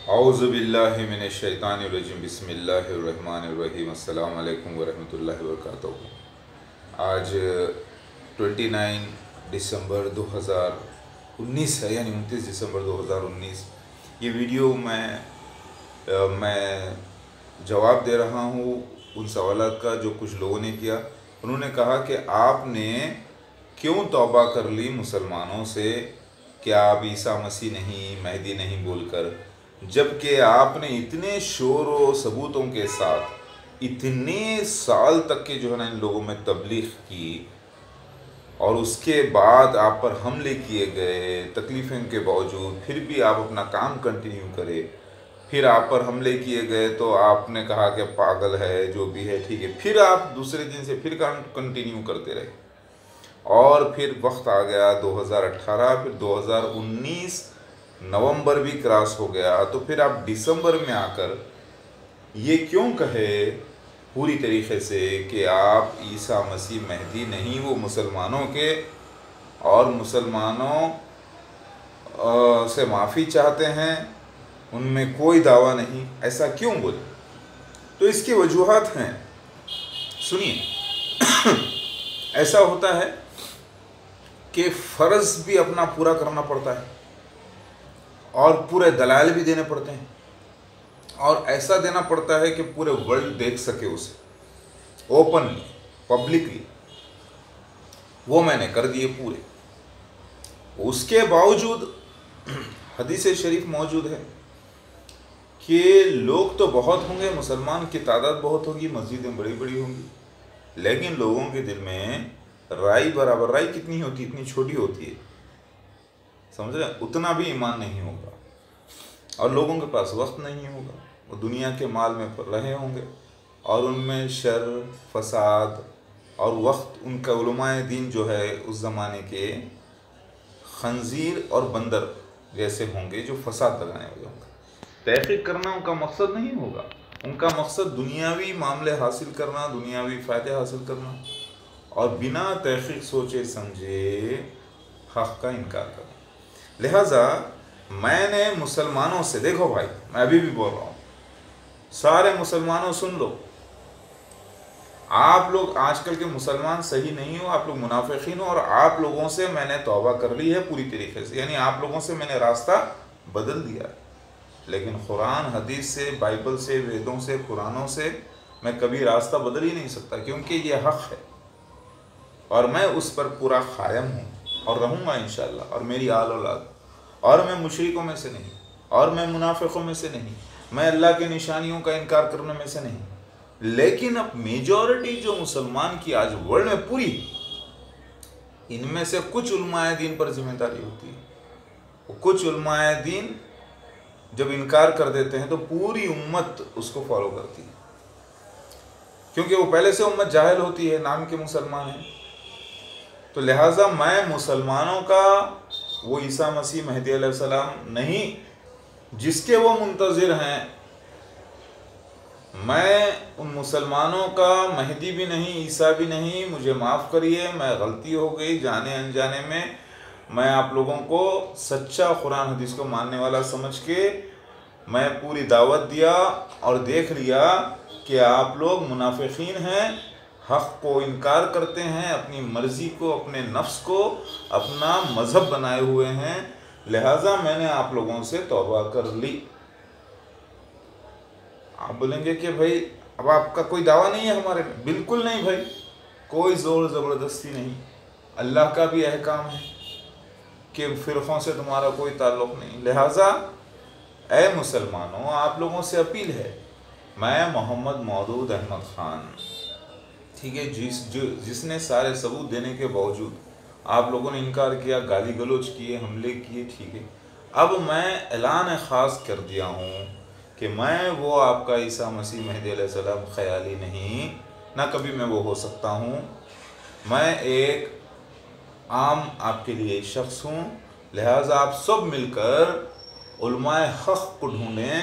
اعوذ باللہ من الشیطان الرجیم بسم اللہ الرحمن الرحیم السلام علیکم ورحمۃ اللہ وبرکاتہ۔ آج 29 دسمبر 2019 ہے، یعنی 29 دسمبر 2019۔ یہ ویڈیو میں جواب دے رہا ہوں ان سوالات کا جو کچھ لوگوں نے کیا۔ انہوں نے کہا کہ آپ نے کیوں توبہ کر لی مسلمانوں سے کہ آپ عیسیٰ مسیح نہیں، مہدی نہیں بول کر، جبکہ آپ نے اتنے شور و ثبوتوں کے ساتھ اتنے سال تک کے جو ہے نا ان لوگوں میں تبلیغ کی، اور اس کے بعد آپ پر حملے کیے گئے تکلیفیں کے باوجود، پھر بھی آپ اپنا کام کنٹینیو کرے۔ پھر آپ پر حملے کیے گئے تو آپ نے کہا کہ پاگل ہے، جو بھی ہے ٹھیک ہے، پھر آپ دوسرے دن سے پھر کام کنٹینیو کرتے رہے، اور پھر وقت آ گیا 2018، پھر 2019 نومبر بھی کراس ہو گیا، تو پھر آپ دسمبر میں آ کر یہ کیوں کہے پوری طریقے سے کہ آپ عیسیٰ مسیح مہدی نہیں، وہ مسلمانوں کے اور مسلمانوں سے معافی چاہتے ہیں، ان میں کوئی دعویٰ نہیں، ایسا کیوں بولے؟ تو اس کی وجوہات ہیں، سنیے۔ ایسا ہوتا ہے کہ فرض بھی اپنا پورا کرنا پڑتا ہے اور پورے دلائل بھی دینے پڑتے ہیں، اور ایسا دینا پڑتا ہے کہ پورے ورلڈ دیکھ سکے اسے اوپنلی، پبلکلی۔ وہ میں نے کر دیے پورے۔ اس کے باوجود حدیث شریف موجود ہے کہ لوگ تو بہت ہوں گے، مسلمان کی تعداد بہت ہوگی، مسجدیں بڑی بڑی ہوں گی، لیکن لوگوں کے دل میں رائی برابر، رائی کتنی ہوتی ہے؟ اتنی چھوٹی ہوتی ہے، سمجھ رہے ہیں؟ اتنا بھی ایمان نہیں ہوگا، اور لوگوں کے پاس وقت نہیں ہوگا، وہ دنیا کے مال میں رہے ہوں گے، اور ان میں شر، فساد، اور وقت ان کا علماء دین جو ہے اس زمانے کے خنزیر اور بندر جیسے ہوں گے جو فساد لگانے والے ہوں گے۔ تحقیق کرنا ان کا مقصد نہیں ہوگا، ان کا مقصد دنیاوی معاملے حاصل کرنا، دنیاوی فائدے حاصل کرنا، اور بنا تحقیق سوچے سمجھے حق کا انکار کرنا۔ لہٰذا میں نے مسلمانوں سے، دیکھو بھائی، میں ابھی بھی بول رہا ہوں، سارے مسلمانوں سن لو، آپ لوگ آج کل کے مسلمان صحیح نہیں ہو، آپ لوگ منافقین ہو، اور آپ لوگوں سے میں نے توبہ کر لی ہے پوری طریقے سے، یعنی آپ لوگوں سے میں نے راستہ بدل دیا ہے، لیکن قرآن حدیث سے، بائبل سے، ویدوں سے، قرآنوں سے میں کبھی راستہ بدل ہی نہیں سکتا، کیونکہ یہ حق ہے اور میں اس پر پورا قائم ہوں اور رہوں گا انشاءاللہ، اور میری آل اولاد، اور میں مشرکوں میں سے نہیں، اور میں منافقوں میں سے نہیں، میں اللہ کے نشانیوں کا انکار کرنے میں سے نہیں۔ لیکن اب میجورٹی جو مسلمان کی آج ورلڈ میں پوری، ان میں سے کچھ علماء دین پر ذمہ داری ہوتی ہے، کچھ علماء دین جب انکار کر دیتے ہیں تو پوری امت اس کو فالو کرتی ہے، کیونکہ وہ پہلے سے امت جاہل ہوتی ہے، نام کے مسلمان ہیں۔ تو لہٰذا میں مسلمانوں کا وہ عیسیٰ مسیح مہدی علیہ السلام نہیں جس کے وہ منتظر ہیں، میں ان مسلمانوں کا مہدی بھی نہیں، عیسیٰ بھی نہیں، مجھے معاف کریے، میں غلطی ہو گئی جانے انجانے میں، میں آپ لوگوں کو سچا قرآن حدیث کو ماننے والا سمجھ کے میں پوری دعوت دیا، اور دیکھ لیا کہ آپ لوگ منافقین ہیں، حق کو انکار کرتے ہیں، اپنی مرضی کو، اپنے نفس کو اپنا مذہب بنائے ہوئے ہیں، لہٰذا میں نے آپ لوگوں سے توبہ کر لی۔ آپ بولیں گے کہ بھائی اب آپ کا کوئی دعویٰ نہیں ہے ہمارے میں؟ بالکل نہیں بھائی، کوئی زور زبردستی نہیں، اللہ کا بھی احکام ہے کہ فرقوں سے تمہارا کوئی تعلق نہیں۔ لہٰذا اے مسلمانوں، آپ لوگوں سے اپیل ہے، میں محمد مودود احمد خان، ٹھیک ہے، جس نے سارے ثبوت دینے کے باوجود آپ لوگوں نے انکار کیا، گالی گلوچ کیے، حملے کیے، ٹھیک ہے، اب میں اعلان خاص کر دیا ہوں کہ میں وہ آپ کا عیسیٰ مسیح مہدی علیہ السلام خیالی نہیں، نہ کبھی میں وہ ہو سکتا ہوں، میں ایک عام آپ کے لیے شخص ہوں۔ لہٰذا آپ سب مل کر علماء حق کو ڈھونڈیں،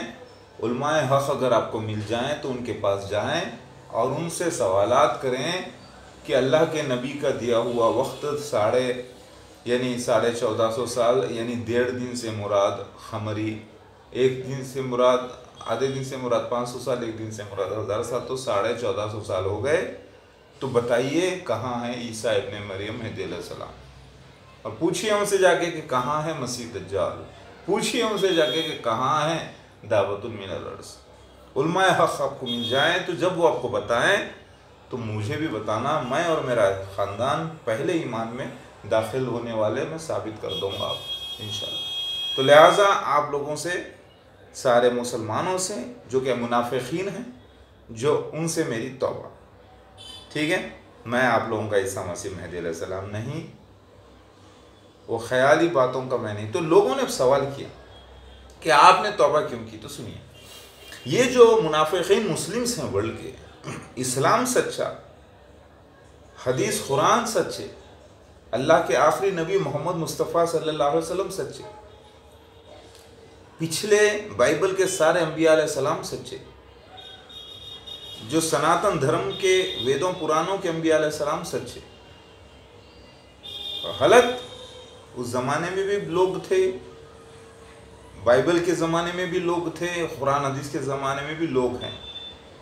علماء حق اگر آپ کو مل جائیں تو ان کے پاس جائیں اور ان سے سوالات کریں کہ اللہ کے نبی کا دیا ہوا وقت یعنی 1450 سال، یعنی 1.5 دن سے مراد قمری ایک دن سے مراد آدھے دن سے مراد 500 سال، ایک دن سے مراد 1000 سال، تو 1450 سال ہو گئے. تو بتائیے کہاں ہے عیسیٰ ابن مریم مہدی علیہ السلام؟ اور پوچھئے ان سے جا کے کہ کہاں ہے مسیح دجال، پوچھئے ان سے جا کے کہ کہاں ہے دعوت من الارض. علماء حق آپ کو مل جائیں تو جب وہ آپ کو بتائیں تو مجھے بھی بتانا، میں اور میرا خاندان پہلے ایمان میں داخل ہونے والے میں ثابت کر دوں گا آپ انشاءاللہ. تو لہٰذا آپ لوگوں سے، سارے مسلمانوں سے جو کہ منافقین ہیں، جو ان سے میری توبہ. ٹھیک ہے، میں آپ لوگوں کا عیسیٰ مسیح مہدی علیہ السلام نہیں، وہ خیالی باتوں کا میں نہیں. تو لوگوں نے سوال کیا کہ آپ نے توبہ کیوں کی؟ تو سنیے، یہ جو منافقین مسلمز ہیں ورلڈ کے، اسلام سچا، حدیث قرآن سچے، اللہ کے آخری نبی محمد مصطفیٰ صلی اللہ علیہ وسلم سچے، پچھلے بائبل کے سارے انبیاء علیہ السلام سچے، جو سناتن دھرم کے ویدوں پرانوں کے انبیاء علیہ السلام سچے. غلط اس زمانے میں بھی لوگ تھے، بائبل کے زمانے میں بھی لوگ تھے، قرآن حدیث کے زمانے میں بھی لوگ ہیں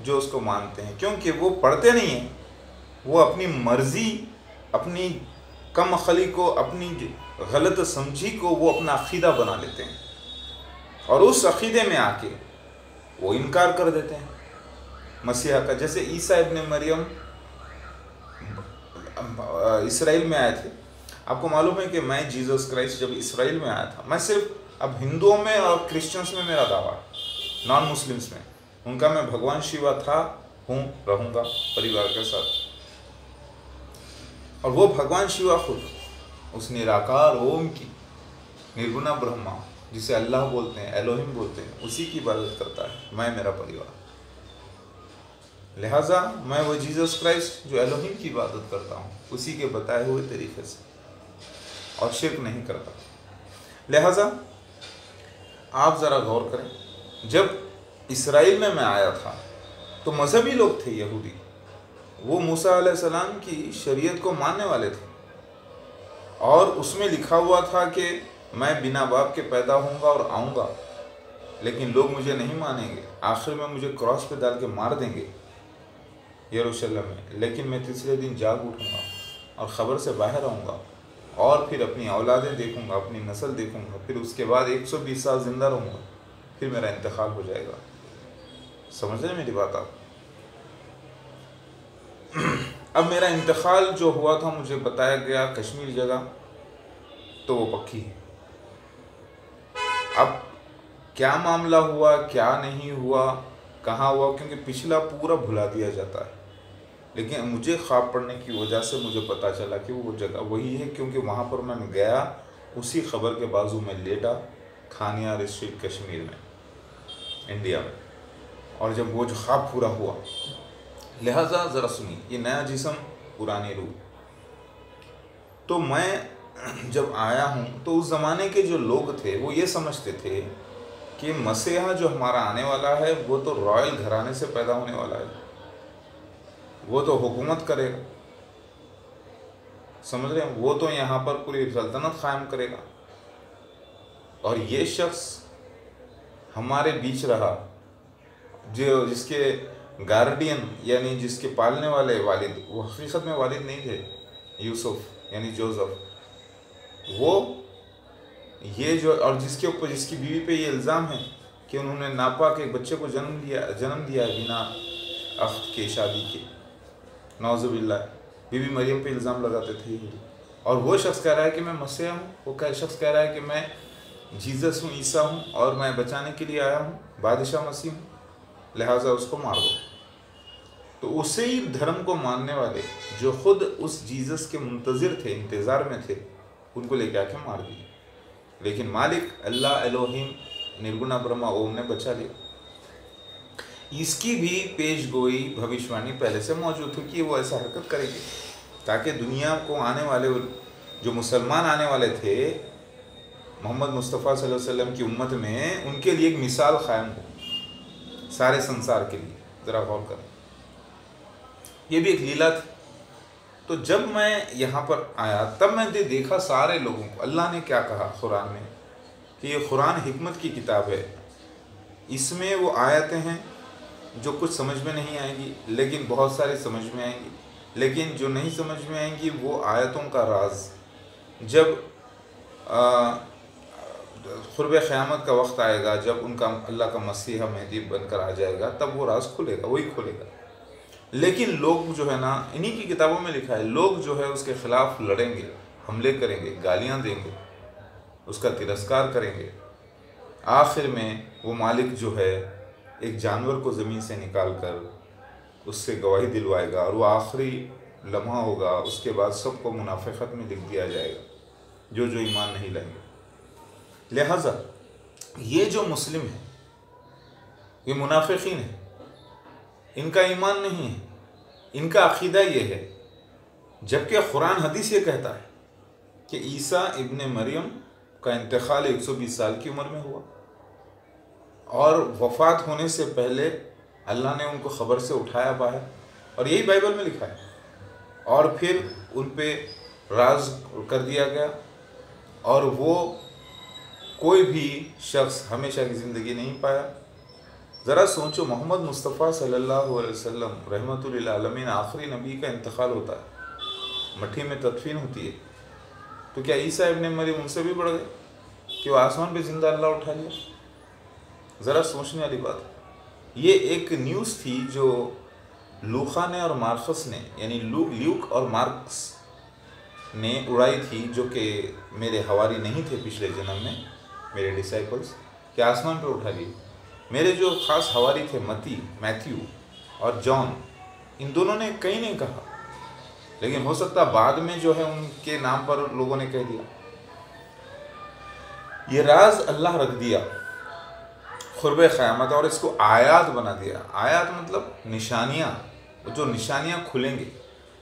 جو اس کو مانتے ہیں، کیونکہ وہ پڑھتے نہیں ہیں، وہ اپنی مرضی، اپنی کم عقلی کو، اپنی غلط سمجھی کو وہ اپنا عقیدہ بنا لیتے ہیں، اور اس عقیدے میں آ کے وہ انکار کر دیتے ہیں مسیح کا. جیسے عیسیٰ ابن مریم اسرائیل میں آئے تھے. آپ کو معلوم ہے کہ میں جیزس کرائسٹ جب اسرائیل میں آیا تھا، میں صرف اب ہندوؤں میں اور کرسچنس میں میرا دعویٰ، نان مسلمس میں ان کا میں بھگوان شیوا تھا، ہوں، رہوں گا پریوار کے ساتھ. اور وہ بھگوان شیوا خود اس نراکار اوم کی، نرگنا برہما، جسے اللہ بولتے ہیں، ایلوہم بولتے ہیں، اسی کی عبادت کرتا ہے میں، میرا پریوار. لہٰذا میں وہ جیزس کرائسٹ جو ایلوہم کی عبادت کرتا ہوں اسی کے بتائے ہوئے طریقے سے، اور شرک نہیں کرتا. لہٰذا آپ ذرا غور کریں، جب اسرائیل میں آیا تھا تو مذہبی لوگ تھے یہودی، وہ موسیٰ علیہ السلام کی شریعت کو ماننے والے تھے، اور اس میں لکھا ہوا تھا کہ میں بنا باپ کے پیدا ہوں گا اور آؤں گا، لیکن لوگ مجھے نہیں مانیں گے، آخر میں مجھے کراس پہ ڈال کے مار دیں گے یروشلم میں، لیکن میں تیسرے دن جاگ اٹھوں گا اور خبر سے باہر آؤں گا، اور پھر اپنی اولادیں دیکھوں گا، اپنی نسل دیکھوں گا، پھر اس کے بعد 120 سال زندہ رہوں گا، پھر میرا انتقال ہو جائے گا. سمجھ رہے ہیں میری بات آپ؟ اب میرا انتقال جو ہوا تھا مجھے بتایا گیا کشمیر جگہ، تو وہ پکی ہے. اب کیا معاملہ ہوا، کیا نہیں ہوا، کہاں ہوا، کیونکہ پچھلا پورا بھلا دیا جاتا ہے، لیکن مجھے خواب پڑنے کی وجہ سے مجھے پتہ چلا کہ وہ جگہ وہی ہے، کیونکہ وہاں پر میں گیا، اسی خبر کے بازو میں لیٹا، کھانیار اسٹریٹ کشمیر میں، انڈیا میں، اور جب وہ جو خواب پورا ہوا. لہٰذا ذرا سنیے، یہ نیا جسم پرانی روح. تو میں جب آیا ہوں تو اس زمانے کے جو لوگ تھے وہ یہ سمجھتے تھے کہ مسیحا جو ہمارا آنے والا ہے وہ تو رائل گھرانے سے پیدا ہونے والا ہے، وہ تو حکومت کرے گا، سمجھ رہے ہیں، وہ تو یہاں پر پوری سلطنت قائم کرے گا. اور یہ شخص ہمارے بیچ رہا، جس کے گارڈین یعنی جس کے پالنے والے والد، وہ حقیقت میں والد نہیں تھے، یوسف یعنی جوزف، وہ یہ جو، اور جس کے اوپر، جس کی بیوی پہ یہ الزام ہے کہ انہوں نے ناپاک ایک بچے کو جنم دیا بنا عقد کے، شادی کے، نعوذ باللہ، بی بی مریم پہ الزام لگاتے تھے. اور وہ شخص کہہ رہا ہے کہ میں مسیح ہوں، وہ شخص کہہ رہا ہے کہ میں جیزس ہوں، عیسیٰ ہوں، اور میں بچانے کے لیے آیا ہوں، بادشاہ مسیح ہوں، لہٰذا اس کو مار دو. تو اسی دھرم کو ماننے والے جو خود اس جیزس کے منتظر تھے، انتظار میں تھے، ان کو لے کے آ کے مار دیے. لیکن مالک اللہ الوہیم نرگنا برہما اوم نے بچا لیا. اس کی بھی پیش گوئی بھوشوانی پہلے سے موجود تھی کہ وہ ایسا حرکت کرے گی، تاکہ دنیا کو آنے والے جو مسلمان آنے والے تھے محمد مصطفیٰ صلی اللہ علیہ وسلم کی امت میں، ان کے لیے ایک مثال قائم ہو سارے سنسار کے لیے. ذرا غور کریں، یہ بھی ایک لیلا تھی. تو جب میں یہاں پر آیا تب میں نے دیکھا سارے لوگوں کو اللہ نے کیا کہا قرآن میں، کہ یہ قرآن حکمت کی کتاب ہے، اس میں وہ آیتیں ہیں جو کچھ سمجھ میں نہیں آئیں گی، لیکن بہت ساری سمجھ میں آئیں گی، لیکن جو نہیں سمجھ میں آئیں گی وہ آیتوں کا راز جب قرب قیامت کا وقت آئے گا، جب ان کا اللہ کا مسیح مہدی بن کر آ جائے گا، تب وہ راز کھلے گا، وہی کھلے گا۔ لیکن لوگ جو ہے نا، انہی کی کتابوں میں لکھا ہے، لوگ جو ہے اس کے خلاف لڑیں گے، حملے کریں گے، گالیاں دیں گے، اس کا ترسکار کریں گے۔ آخر میں وہ مالک جو ہے ایک جانور کو زمین سے نکال کر اس سے گواہی دلوائے گا، اور وہ آخری لمحہ ہوگا، اس کے بعد سب کو منافقت میں لکھ دیا جائے گا، جو ایمان نہیں لائیں گے۔ لہٰذا یہ جو مسلم ہیں یہ منافقین ہیں، ان کا ایمان نہیں ہے، ان کا عقیدہ یہ ہے، جبکہ قرآن حدیث یہ کہتا ہے کہ عیسیٰ ابن مریم کا انتقال 120 سال کی عمر میں ہوا، اور وفات ہونے سے پہلے اللہ نے ان کو خبر سے اٹھایا باہر، اور یہی بائبل میں لکھا ہے، اور پھر ان پہ راز کر دیا گیا، اور وہ کوئی بھی شخص ہمیشہ کی زندگی نہیں پایا۔ ذرا سوچو، محمد مصطفیٰ صلی اللہ علیہ وسلم رحمۃ للعالمین آخری نبی کا انتقال ہوتا ہے، مٹی میں تدفین ہوتی ہے، تو کیا عیسیٰ ابن مریم ان سے بھی بڑھ گئے کہ وہ آسمان پہ زندہ اللہ اٹھا لیا؟ ذرا سوچنے والی بات۔ یہ ایک نیوز تھی جو لوقا نے اور مارکس نے، یعنی لیوک اور مارکس نے اڑائی تھی، جو کہ میرے حواری نہیں تھے پچھلے جنم میں، میرے ڈسائپلز، کہ آسمان پہ اٹھا لیے۔ میرے جو خاص حواری تھے میتھیو اور جان، ان دونوں نے کہیں نہیں کہا، لیکن ہو سکتا بعد میں جو ہے ان کے نام پر لوگوں نے کہہ دیا۔ یہ راز اللہ رکھ دیا قرب قیامت، اور اس کو آیات بنا دیا۔ آیات مطلب نشانیاں، جو نشانیاں کھلیں گے۔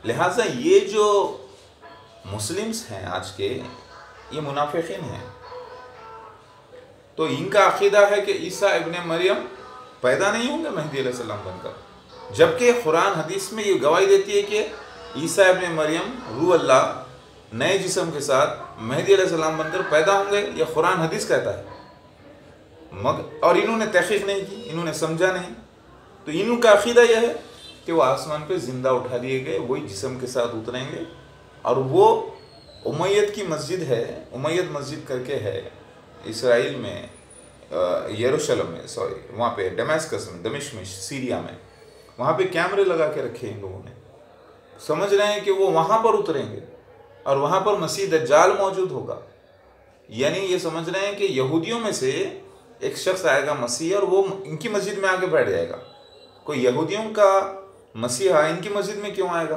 لہٰذا یہ جو مسلمز ہیں آج کے، یہ منافقین ہیں، تو ان کا عقیدہ ہے کہ عیسیٰ ابن مریم پیدا نہیں ہوں گے مہدی علیہ السلام بن کر، جبکہ قرآن حدیث میں یہ گواہی دیتی ہے کہ عیسیٰ ابن مریم روح اللہ نئے جسم کے ساتھ مہدی علیہ السلام بن کر پیدا ہوں گے، یہ قرآن حدیث کہتا ہے، اور انہوں نے تحقیق نہیں کی، انہوں نے سمجھا نہیں، تو انہوں کا عقیدہ یہ ہے کہ وہ آسمان پہ زندہ اٹھا لیے گئے، وہی جسم کے ساتھ اتریں گے، اور وہ امیت کی مسجد ہے، امیت مسجد کر کے ہے اسرائیل میں، یروشلم میں، وہاں پہ ڈمیسکس میں، دمشق میں، سیریا میں، وہاں پہ کیمرے لگا کے رکھے ان لوگوں نے، سمجھ رہے ہیں کہ وہ وہاں پر اتریں گے اور وہاں پر مسیح دجال موجود ہوگا۔ یعنی یہ سمجھ رہے ہیں کہ یہودیوں میں سے ایک شخص آئے گا مسیح، اور وہ ان کی مسجد میں آ کے بیٹھ جائے گا۔ کوئی یہودیوں کا مسیحا ان کی مسجد میں کیوں آئے گا؟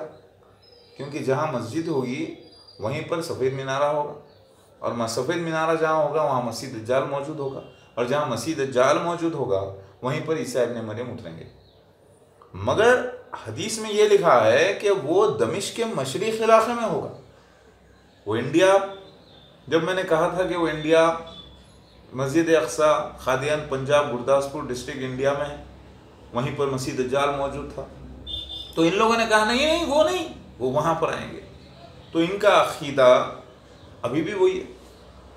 کیونکہ جہاں مسجد ہوگی وہیں پر سفید مینارہ ہوگا، اور سفید مینارہ جہاں ہوگا وہاں مسیح دجال موجود ہوگا، اور جہاں مسیح دجال موجود ہوگا وہیں پر عیسیٰ ابن مریم اتریں گے۔ مگر حدیث میں یہ لکھا ہے کہ وہ دمشق کے مشرق علاقے میں ہوگا۔ وہ انڈیا، جب میں نے کہا تھا کہ وہ انڈیا مسجد اقصیٰ قادیان پنجاب گرداسپور ڈسٹرکٹ انڈیا میں ہے، وہیں پر مسیح دجال موجود تھا، تو ان لوگوں نے کہا نہیں وہ نہیں، وہ وہاں پر آئیں گے۔ تو ان کا عقیدہ ابھی بھی وہی ہے،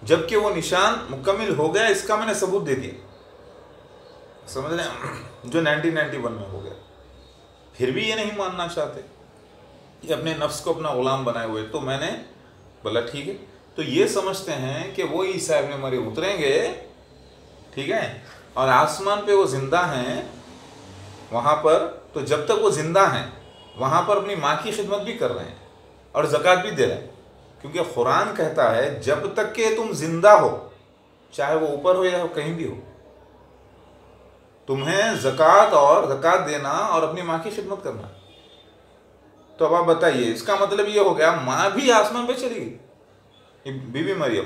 جبکہ وہ نشان مکمل ہو گیا، اس کا میں نے ثبوت دے دیا، سمجھ رہے ہیں، جو 1991 میں ہو گیا۔ پھر بھی یہ نہیں ماننا چاہتے، یہ اپنے نفس کو اپنا غلام بنائے ہوئے، تو میں نے بولا ٹھیک ہے، تو یہ سمجھتے ہیں کہ وہ عیسیٰ ابن مریم اتریں گے، ٹھیک ہے، اور آسمان پہ وہ زندہ ہیں وہاں پر، تو جب تک وہ زندہ ہیں وہاں پر اپنی ماں کی خدمت بھی کر رہے ہیں اور زکوٰۃ بھی دے رہے ہیں، کیونکہ قرآن کہتا ہے جب تک کہ تم زندہ ہو، چاہے وہ اوپر ہو یا کہیں بھی ہو، تمہیں زکوٰۃ دینا اور اپنی ماں کی خدمت کرنا۔ تو اب آپ بتائیے، اس کا مطلب یہ ہو گیا ماں بھی آسمان پہ چلی گئی، بی بی مریم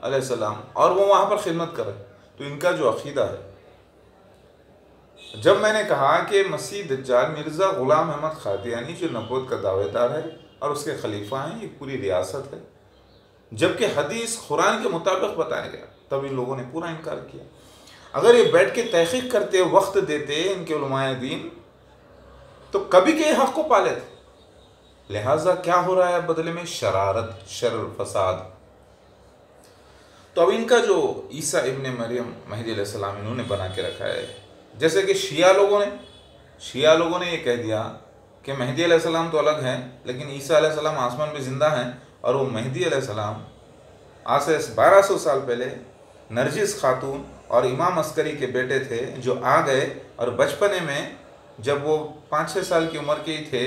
علیہ السلام، اور وہ وہاں پر خدمت کرے۔ تو ان کا جو عقیدہ ہے، جب میں نے کہا کہ مسیح دجال مرزا غلام احمد قادیانی جو نبوت کا دعوے دار ہے اور اس کے خلیفہ ہیں، یہ پوری ریاست ہے، جبکہ حدیث قرآن کے مطابق بتایا گیا، تب ان لوگوں نے پورا انکار کیا۔ اگر یہ بیٹھ کے تحقیق کرتے، وقت دیتے ان کے علماء دین، تو کبھی کے حق کو پا لیتے۔ لہٰذا کیا ہو رہا ہے بدلے میں؟ شرارت، شر، فساد۔ تو اب ان کا جو عیسیٰ ابن مریم مہدی علیہ السلام انہوں نے بنا کے رکھا ہے، جیسے کہ شیعہ لوگوں نے یہ کہہ دیا کہ مہدی علیہ السلام تو الگ ہیں، لیکن عیسیٰ علیہ السلام آسمان میں زندہ ہیں، اور وہ مہدی علیہ السلام آج سے 1200 سال پہلے نرجس خاتون اور امام عسکری کے بیٹے تھے، جو آ گئے اور بچپنے میں جب وہ 5-6 سال کی عمر کے ہی تھے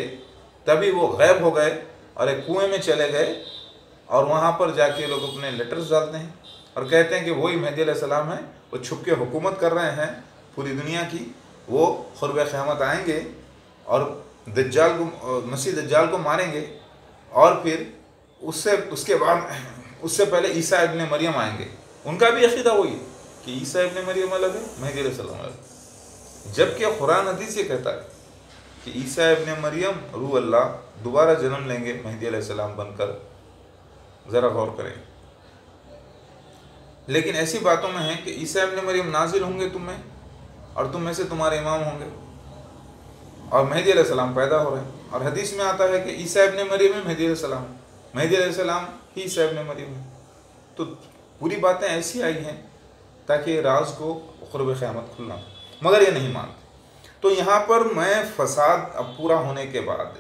تبھی وہ غائب ہو گئے اور ایک کنویں میں چلے گئے، اور وہاں پر جا کے لوگ اپنے لیٹرز ڈالتے ہیں اور کہتے ہیں کہ وہی مہدی علیہ السلام ہیں، وہ چھپ کے حکومت کر رہے ہیں پوری دنیا کی، وہ قرب قیامت آئیں گے اور مسیح دجال کو ماریں گے، اور پھر اس کے بعد اس سے پہلے عیسیٰ ابن مریم آئیں گے۔ ان کا بھی عقیدہ وہی ہے کہ عیسیٰ ابن مریم الگ ہے، مہدی علیہ السلام الگ، جبکہ قرآن حدیث یہ کہتا ہے کہ عیسیٰ ابن مریم روح اللہ دوبارہ جنم لیں گے مہدی علیہ السلام بن کر۔ ذرا غور کریں، لیکن ایسی باتوں میں ہے کہ عیسیٰ ابن مریم نازل ہوں گے تم میں، اور تم میں سے تمہارے امام ہوں گے، اور مہدی علیہ السلام پیدا ہو رہے ہیں، اور حدیث میں آتا ہے کہ عیسیٰ ابن مریم ہے مہدی علیہ السلام، مہدی علیہ السلام ہی عیسیٰ ابن مریم ہے۔ تو پوری باتیں ایسی آئی ہیں تاکہ راز کو قرب قیامت کھلنا، مگر یہ نہیں مانتے۔ تو یہاں پر میں فساد اب پورا ہونے کے بعد،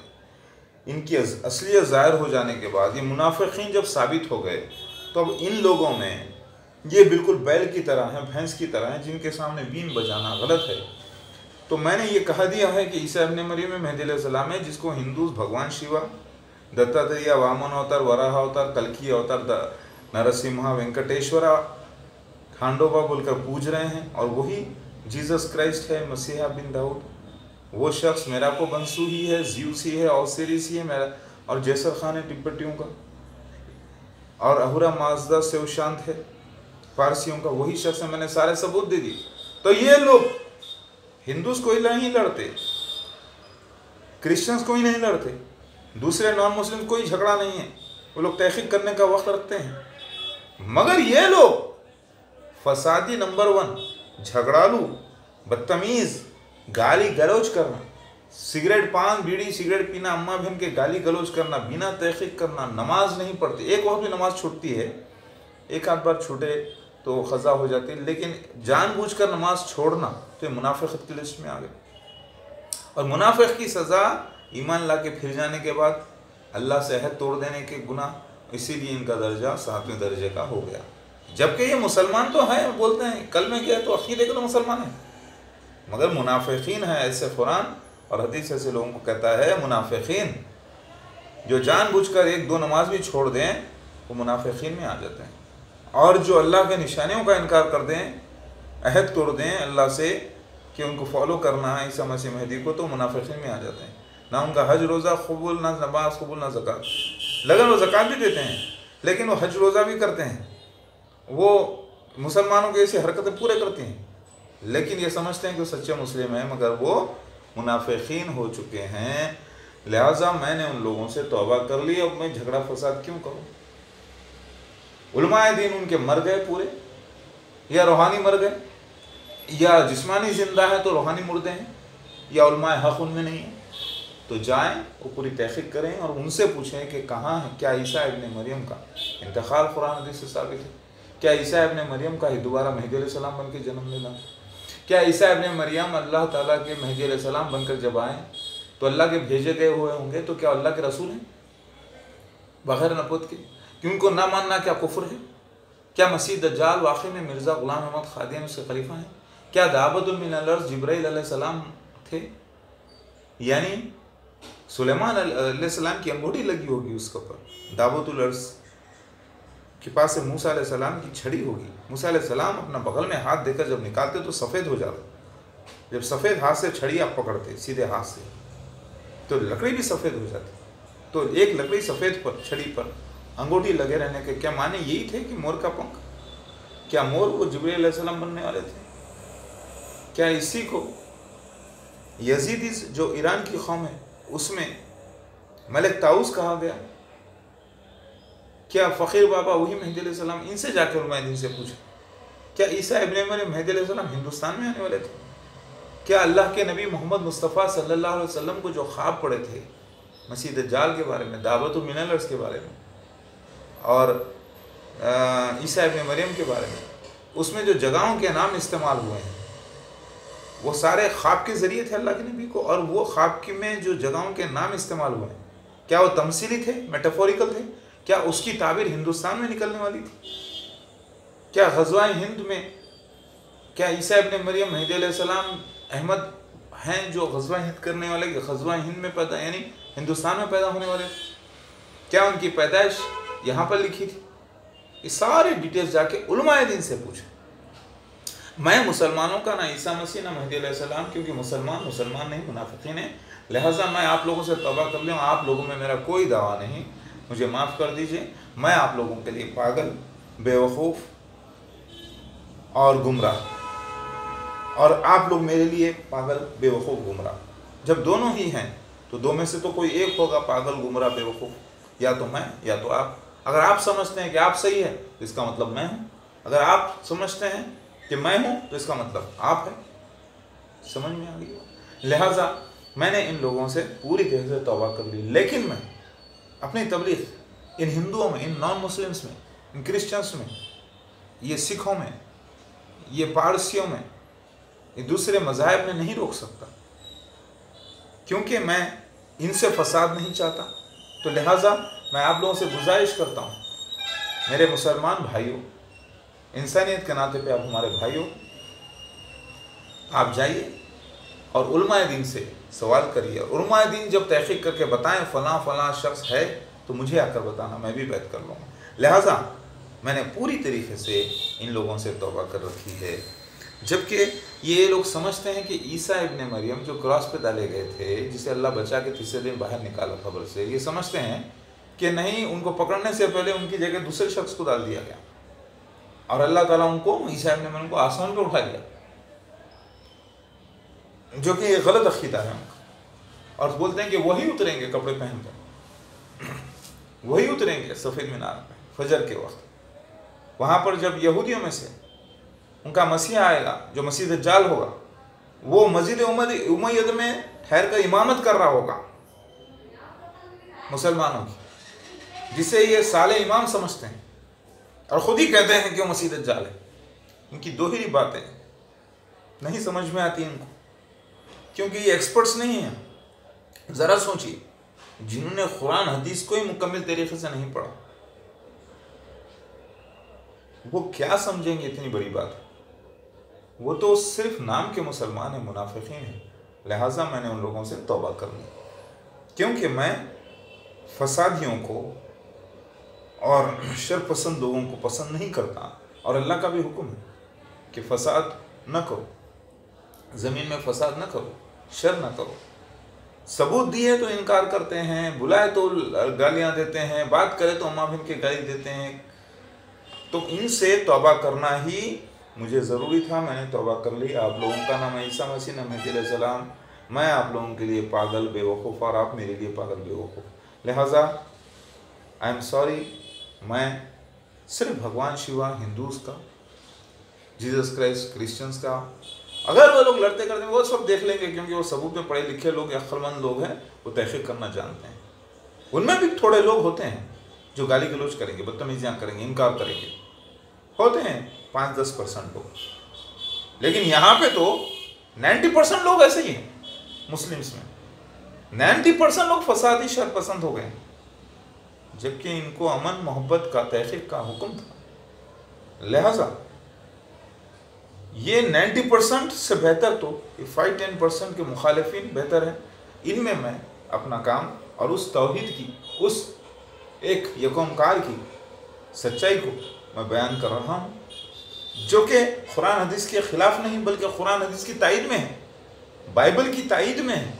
ان کی اصلیت ظاہر ہو جانے کے بعد، یہ منافقین جب ثابت ہو گئے تو اب ان لوگوں میں یہ بالکل بیل کی طرح ہیں، بھینس کی طرح ہیں، جن کے سامنے بین بجانا غلط ہے۔ تو میں نے یہ کہا دیا ہے کہ عیسیٰ ابن مریم مہدی علیہ السلام ہے، جس کو ہندوز بھگوان شیوا، دتاتریہ، وامن اوتار، وراہ اوتار، کلکی اوتار، نرسمہا، وینکٹیشورا، کھانڈوبا بول کر پوج رہے ہیں، اور وہی جیزس کرائسٹ ہے، مسیحا بن داؤد، وہ شخص میرا کو بنسو ہی ہے، زیوس ہی ہے، اوسیریس ہی ہے میرا، اور جیسر خان ہے تبتیوں کا، اور اہورا مازدہ سیو شانت ہے فارسیوں کا، وہی شخص ہے۔ میں نے سارے ثبوت دے دی۔ تو یہ لوگ ہندوز کوئی نہیں لڑتے، کرسچنز کوئی نہیں لڑتے، دوسرے نان مسلم کوئی جھگڑا نہیں ہے، وہ لوگ تحقیق کرنے کا وقت رکھتے ہیں، مگر یہ لوگ فسادی نمبر 1، جھگڑالو، بدتمیز، گالی گلوچ کرنا، سگریٹ پان بیڑی سگریٹ پینا، اماں بہن کے گالی گلوچ کرنا، بنا تحقیق کرنا، نماز نہیں پڑھتے، ایک وقت بھی نماز چھوٹتی ہے، ایک آدھ بار چھوٹے تو قضا ہو جاتی ہے، لیکن جان بوجھ کر نماز چھوڑنا تو یہ منافقت کی لسٹ میں آ گئے، اور منافق کی سزا ایمان لا کے پھر جانے کے بعد اللہ سے عہد توڑ دینے کے گناہ، اسی لیے ان کا درجہ 7ویں درجے کا ہو گیا، جبکہ یہ مسلمان تو ہیں، بولتے ہیں کلمہ کیا ہے تو عقیدے کے تو مسلمان ہیں، مگر منافقین ہیں، ایسے قرآن اور حدیث ایسے لوگوں کو کہتا ہے منافقین، جو جان بوجھ کر 1-2 نماز بھی چھوڑ دیں وہ منافقین میں آ جاتے ہیں، اور جو اللہ کے نشانیوں کا انکار کر دیں، عہد توڑ دیں اللہ سے کہ ان کو فالو کرنا ہے عیسیٰ مسیح مہدی کو، تو منافقین میں آ جاتے ہیں، نہ ان کا حج روزہ قبول، نہ نماز قبول، نہ زکوٰۃ، لگن وہ زکوٰۃ بھی دیتے ہیں لیکن وہ حج روزہ بھی کرتے ہیں، وہ مسلمانوں کی ایسی حرکتیں پورے کرتے ہیں، لیکن یہ سمجھتے ہیں کہ وہ سچے مسلم ہیں، مگر وہ منافقین ہو چکے ہیں۔ لہٰذا میں نے ان لوگوں سے توبہ کر لی، اب میں جھگڑا فساد کیوں کروں؟ علماء دین ان کے مر گئے پورے، یا روحانی مر گئے، یا جسمانی زندہ ہے تو روحانی مردے ہیں، یا علماء حق ان میں نہیں ہیں، تو جائیں وہ پوری تحقیق کریں اور ان سے پوچھیں کہ کہاں ہے، کیا عیسیٰ ابن مریم کا انتقال قرآن حدیث سے ثابت ہے؟ کیا عیسیٰ ابن مریم کا ہی دوبارہ مہدی علیہ السلام بن کے جنم لینا؟ کیا عیسیٰ ابن مریم اللہ تعالیٰ کے مہدی علیہ السلام بن کر جب آئیں تو اللہ کے بھیجے گئے ہوئے ہوں گے، تو کیا اللہ کے رسول ہیں بغیر نبوت کے؟ کہ ان کو نہ ماننا کیا کفر ہے؟ کیا مسیح دجال واقعی میں مرزا غلام احمد قادیانی اس کے خلیفہ ہیں؟ کیا دعوت من الارض جبرائیل علیہ السلام تھے؟ یعنی سلیمان علیہ السلام کی انگوٹھی لگی ہوگی اس کے اوپر، دعوت الارض کے پاس سے موسیٰ علیہ السلام کی چھڑی ہوگی، موسیٰ علیہ السلام اپنا بغل میں ہاتھ دے کر جب نکالتے تو سفید ہو جاتا، جب سفید ہاتھ سے چھڑی آپ پکڑتے سیدھے ہاتھ سے تو لکڑی بھی سفید ہو جاتی، تو ایک لکڑی سفید پر چھڑی پر انگوٹھی لگے رہنے کے کیا معنی یہی تھے کہ مور کا پنکھ؟ کیا مور وہ جبرائیل علیہ السلام بننے والے تھے؟ کیا اسی کو یزیدی جو ایران کی قوم ہے اس میں ملک طاؤس کہا گیا؟ کیا فقیر بابا وہی مہدی علیہ السلام؟ ان سے جا کے علماء دین سے پوچھیں، کیا عیسیٰ ابن مریم مہدی علیہ السلام ہندوستان میں آنے والے تھے؟ کیا اللہ کے نبی محمد مصطفیٰ صلی اللہ علیہ وسلم کو جو خواب پڑے تھے مسیح دجال کے بارے میں، دعوت من الارض کے بارے میں، اور عیسیٰ ابن مریم کے بارے میں، اس میں جو جگہوں کے نام استعمال ہوئے ہیں وہ سارے خواب کے ذریعے تھے اللہ کے نبی کو، اور وہ خواب کی میں جو جگہوں کے نام استعمال ہوئے ہیں کیا وہ تمثیلی تھے، میٹافوریکل تھے؟ کیا اس کی تعبیر ہندوستان میں نکلنے والی تھی؟ کیا غزوہ ہند میں، کیا عیسیٰ ابن مریم مہدی علیہ السلام احمد ہیں جو غزوہ ہند کرنے والے، غزوہ ہند میں پیدا یعنی ہندوستان میں پیدا ہونے والے تھے؟ کیا ان کی پیدائش یہاں پر لکھی تھی؟ یہ سارے ڈیٹیلز جا کے علماء دین سے پوچھیں۔ میں مسلمانوں کا نہ عیسیٰ مسیح نہ مہدی علیہ السلام، کیونکہ مسلمان نہیں، منافقین ہیں، لہٰذا میں آپ لوگوں سے توبہ کر لوں، آپ لوگوں میں میرا کوئی دعویٰ نہیں، مجھے معاف کر دیجئے، میں آپ لوگوں کے لیے پاگل، بے وقوف اور گمراہ، اور آپ لوگ میرے لیے پاگل، بے وقوف، گمراہ۔ جب دونوں ہی ہیں تو دو میں سے تو کوئی ایک ہوگا پاگل، گمراہ، بے وقوف، یا تو میں یا تو آپ۔ اگر آپ سمجھتے ہیں کہ آپ صحیح ہیں تو اس کا مطلب میں ہوں، اگر آپ سمجھتے ہیں کہ میں ہوں تو اس کا مطلب آپ ہیں۔ سمجھ میں آ گئی؟ لہٰذا میں نے ان لوگوں سے پوری طرح سے توبہ کر لی، لیکن میں اپنی تبلیغ ان ہندوؤں میں، ان نان مسلمس میں، ان کرسچنس میں، یہ سکھوں میں، یہ پارسیوں میں، یہ دوسرے مذاہب میں نہیں روک سکتا، کیونکہ میں ان سے فساد نہیں چاہتا۔ تو لہٰذا میں آپ لوگوں سے گزارش کرتا ہوں، میرے مسلمان بھائیوں، انسانیت کے ناطے پہ آپ ہمارے بھائیوں، آپ جائیے اور علماء دین سے سوال کریے، علماء دین جب تحقیق کر کے بتائیں فلاں فلاں شخص ہے تو مجھے آ کر بتانا، میں بھی بیعت کر لوں گا۔ لہٰذا میں نے پوری طریقے سے ان لوگوں سے توبہ کر رکھی ہے، جبکہ یہ لوگ سمجھتے ہیں کہ عیسیٰ ابن مریم جو کراس پہ ڈالے گئے تھے، جسے اللہ بچا کے تیسرے دن باہر نکالا قبر سے، یہ سمجھتے ہیں کہ نہیں، ان کو پکڑنے سے پہلے ان کی جگہ دوسرے شخص کو ڈال دیا گیا اور اللہ تعالیٰ ان کو، عیسیٰ ابن مریم کو آسمان پہ اٹھا لیا، جو کہ یہ غلط عقیدہ ہے ان کا۔ اور بولتے ہیں کہ وہی اتریں گے کپڑے پہن کر، وہی اتریں گے سفید مینار پہ فجر کے وقت، وہاں پر جب یہودیوں میں سے ان کا مسیح آئے گا جو مسیح دجال ہوگا، وہ مسجد امیہ میں ٹھہر کر امامت کر رہا ہوگا مسلمانوں کی، جسے یہ صالح امام سمجھتے ہیں اور خود ہی کہتے ہیں کہ وہ مسیح دجال ہے۔ ان کی دوہری باتیں نہیں سمجھ میں آتی ان کو، کیونکہ یہ ایکسپرٹس نہیں ہیں۔ ذرا سوچیے، جنہوں نے قرآن حدیث کو ہی مکمل طریقے سے نہیں پڑھا، وہ کیا سمجھیں گے اتنی بڑی بات؟ وہ تو صرف نام کے مسلمان ہیں، منافقین ہیں۔ لہٰذا میں نے ان لوگوں سے توبہ کر لی، کیونکہ میں فسادیوں کو اور شر پسند لوگوں کو پسند نہیں کرتا، اور اللہ کا بھی حکم ہے کہ فساد نہ کرو، زمین میں فساد نہ کرو، شر نہ کرو۔ ثبوت دیے تو انکار کرتے ہیں، بلائے تو گالیاں دیتے ہیں، بات کرے تو اماں بہن کے گالی دیتے ہیں۔ تو ان سے توبہ کرنا ہی مجھے ضروری تھا، میں نے توبہ کر لی۔ آپ لوگوں کا نہ میں عیسیٰ مسیح نہ مہدی علیہ السلام، میں آپ لوگوں کے لیے پاگل، بے وقوف، اور آپ میرے لیے پاگل، بے وقوف۔ لہٰذا آئی ایم سوری، میں صرف بھگوان شیوا ہندوز کا، جیزس کرائسٹ کرسچنس کا، اگر وہ لوگ لڑتے کرتے ہیں وہ سب دیکھ لیں گے، کیونکہ وہ ثبوت میں پڑھے لکھے لوگ، عقل مند لوگ ہیں، وہ تحقیق کرنا جانتے ہیں۔ ان میں بھی تھوڑے لوگ ہوتے ہیں جو گالی گلوچ کریں گے، بدتمیزیاں کریں گے، انکار کریں گے، ہوتے ہیں 5-10% لوگ، لیکن یہاں پہ تو 90% لوگ ایسے ہی ہیں۔ مسلمس میں 90% لوگ فسادی شر پسند ہو گئے ہیں، جبکہ ان کو امن محبت کا، تحقیق کا حکم تھا۔ لہذا یہ 90% سے بہتر تو 5-10% کے مخالفین بہتر ہیں۔ ان میں میں اپنا کام اور اس توحید کی، اس ایک یکومکار کی سچائی کو میں بیان کر رہا ہوں، جو کہ قرآن حدیث کے خلاف نہیں، بلکہ قرآن حدیث کی تائید میں ہے، بائبل کی تائید میں ہے،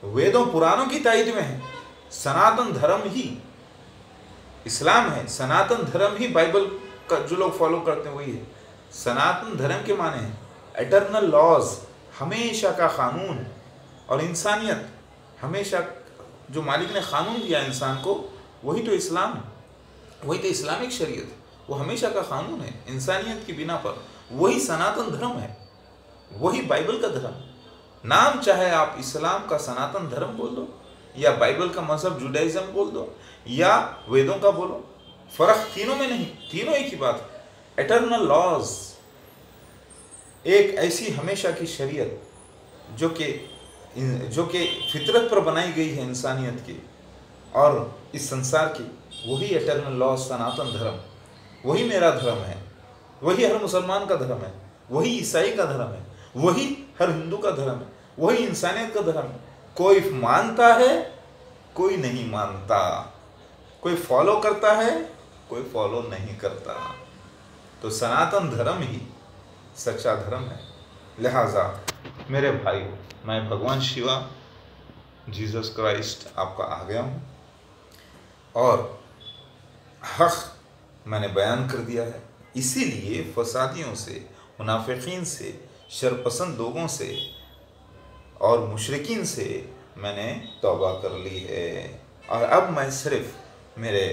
ویدوں پرانوں کی تائید میں ہے۔ سناتن دھرم ہی اسلام ہے، سناتن دھرم ہی بائبل کا جو لوگ فالو کرتے ہیں وہی ہے۔ سناتن دھرم کے معنی ہیں ایٹرنل لاز، ہمیشہ کا قانون، اور انسانیت، ہمیشہ جو مالک نے قانون دیا انسان کو، وہی تو اسلام ہے، وہی تو اسلامک شریعت ہے، وہ ہمیشہ کا قانون ہے انسانیت کی بنا پر، وہی سناتن دھرم ہے، وہی بائبل کا دھرم۔ نام چاہے آپ اسلام کا سناتن دھرم بول دو، یا بائبل کا مذہب جوڈائزم بول دو، یا ویدوں کا بولو، فرق تینوں میں نہیں، تینوں ایک ہی بات ہے۔ اٹرنل لاز، ایک ایسی ہمیشہ کی شریعت جو کہ فطرت پر بنائی گئی ہے انسانیت کی اور اس سنسار کی، وہی اٹرنل لاز، سناتن دھرم، وہی میرا دھرم ہے، وہی ہر مسلمان کا دھرم ہے، وہی عیسائی کا دھرم ہے، وہی ہر ہندو کا دھرم ہے، وہی انسانیت کا دھرم ہے۔ کوئی مانتا ہے، کوئی نہیں مانتا، کوئی فالو کرتا ہے، کوئی فالو نہیں کرتا۔ تو سناتن دھرم ہی سچا دھرم ہے۔ لہٰذا میرے بھائی، میں بھگوان شیوا، جیزس کرائسٹ آپ کا آ گیا ہوں اور حق میں نے بیان کر دیا ہے۔ اسی لیے فسادیوں سے، منافقین سے، شرپسند لوگوں سے اور مشرکین سے میں نے توبہ کر لی ہے، اور اب میں صرف میرے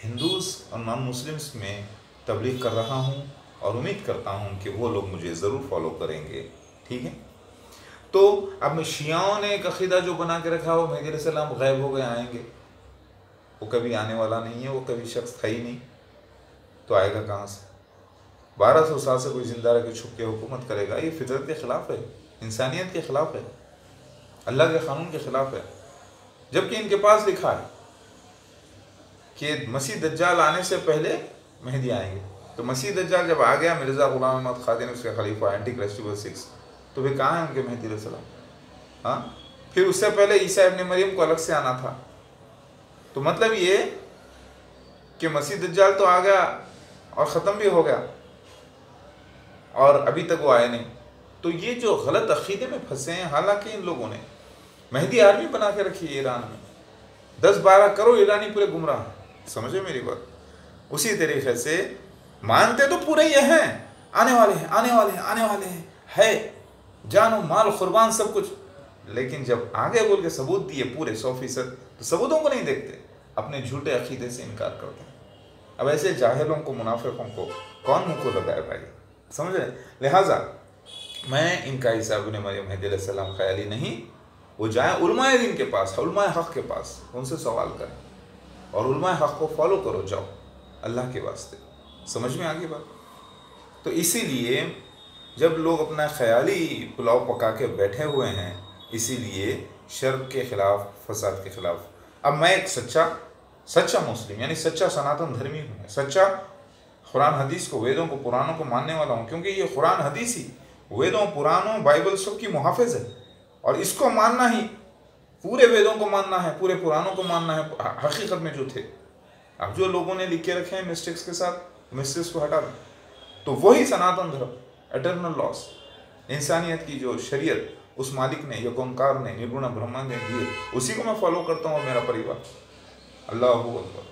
ہندوز اور نان مسلمس میں تبلیغ کر رہا ہوں، اور امید کرتا ہوں کہ وہ لوگ مجھے ضرور فالو کریں گے، ٹھیک ہے؟ تو اب میں شیعوں نے ایک عقیدہ جو بنا کے رکھا وہ مہدی علیہ السلام غائب ہو گئے آئیں گے، وہ کبھی آنے والا نہیں ہے، وہ کبھی شخص تھا ہی نہیں، تو آئے گا کہاں سے؟ 1200 سال سے کوئی زندہ رہ کے چھپ کے حکومت کرے گا؟ یہ فطرت کے خلاف ہے، انسانیت کے خلاف ہے، اللہ کے قانون کے خلاف ہے۔ جبکہ ان کے پاس لکھا ہے کہ مسیح دجال آنے سے پہلے مہدی آئیں گے۔ تو مسیح دجال جب آ گیا، مرزا غلام احمد قادیانی اس کے خلیفہ، اینٹی کرسٹ 6، تو پھر کہاں ہیں ان کے مہدی علیہ السلام؟ ہاں، پھر اس سے پہلے عیسیٰ ابن مریم کو الگ سے آنا تھا۔ تو مطلب یہ کہ مسیح دجال تو آ گیا اور ختم بھی ہو گیا، اور ابھی تک وہ آئے نہیں۔ تو یہ جو غلط عقیدے میں پھنسے ہیں، حالانکہ ان لوگوں نے مہدی آرمی بنا کے رکھی ہے ایران میں، 10-12 کروڑ ایرانی پورے گمراہ ہیں، سمجھے میری بات؟ اسی طریقے سے مانتے تو پورے یہ ہیں، آنے والے ہیں، آنے والے ہیں، آنے والے ہیں، ہے جان و مال قربان سب کچھ، لیکن جب آگے بول کے ثبوت دیے پورے 100%، تو ثبوتوں کو نہیں دیکھتے، اپنے جھوٹے عقیدے سے انکار کرتے ہیں۔ اب ایسے جاہلوں کو، منافقوں کو کون منہ کو لگائے بھائی، سمجھ رہے؟ لہٰذا میں ان کا عیسیٰ ابن مریم مہدی علیہ السلام خیالی نہیں، وہ جائیں علماء دین کے پاس، علماء حق کے پاس، ان سے سوال کریں اور علماء حق کو فالو کرو، جاؤ اللہ کے واسطے۔ سمجھ میں آگے بات؟ تو اسی لیے جب لوگ اپنا خیالی پلاؤ پکا کے بیٹھے ہوئے ہیں، اسی لیے شر کے خلاف، فساد کے خلاف۔ اب میں ایک سچا مسلم، یعنی سچا سناتن دھرمی ہوں، سچا قرآن حدیث کو، ویدوں کو، پرانوں کو ماننے والا ہوں، کیونکہ یہ قرآن حدیث ہی ویدوں، پرانوں، بائبل سب کی محافظ ہے، اور اس کو ماننا ہی، پورے ویدوں کو ماننا ہے، پورے پرانوں کو ماننا ہے حقیقت میں جو تھے۔ اب جو لوگوں نے لکھ کے رکھے ہیں مسٹیکس کے ساتھ، مسٹیکس کو ہٹا دیں، تو وہی سناتن دھرم، اٹرنل لاس، انسانیت کی جو شریعت اس مالک نے، یگونکار نے، نرگنا برہما نے دی، اسی کو میں فالو کرتا ہوں اور میرا پریوار۔ اللہ اکبر۔